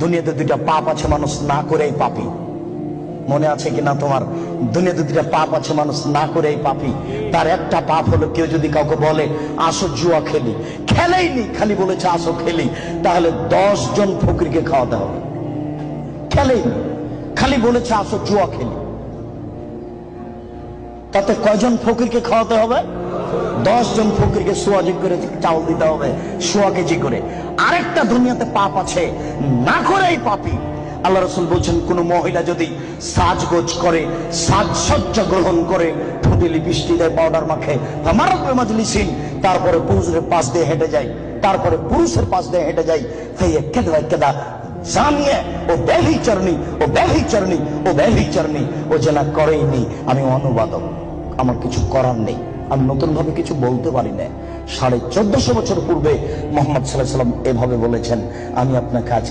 দুনিয়াতে দুইটা পাপ আছে মানুষ না করেই পাপী। মনে আছে কিনা তোমার? দুনিয়াতে দুইটা পাপ আছে মানুষ না করেই পাপী। তার একটা পাপ হলো, কেউ যদি কাউকে বলে আসো জুয়া খেলি, খেলেইনি, খালি বলেছে আসো খেলি, তাহলে 10 জন ফকিরকে খাওয়াতে হবে। খেলেইনি, খালি বলেছে আসো জুয়া খেলি, তাতে কয়জন ফকিরকে খাওয়াতে হবে? 10 জন ফকিরকে সোয়াজি করে চাউল দিতে হবে, সোয়া কেজি করে। আরেকটা দুনিয়াতে পাপ আছে না করেই পাপী। আল্লাহ রাসূল বলছেন, কোন মহিলা যদি সাজগোজ করে, সাজসজ্জা গ্রহণ করে, ঠোঁটে লিপস্টিক দেয়, পাউডার মাখে, আমারত মাজলিসিন, তারপরে পুরুষের পাশ দিয়ে হেঁটে যায়, তারপরে পুরুষের পাশ দিয়ে হেঁটে যায়, কেদা জানিয়ে ও ব্যভিচারিণী, ও ব্যভিচারিণী, ও ব্যভিচারিণী, ও যেনা করেইনি। আমি অনুবাদক, আমার কিছু করার নেই, আমি নতুন ভাবে কিছু বলতে পারি না। 1450 বছর পূর্বে মুহাম্মদ সাল্লাল্লাহু আলাইহি ওয়াসাল্লাম এভাবে বলেছেন, আমি আপনাকে আজকে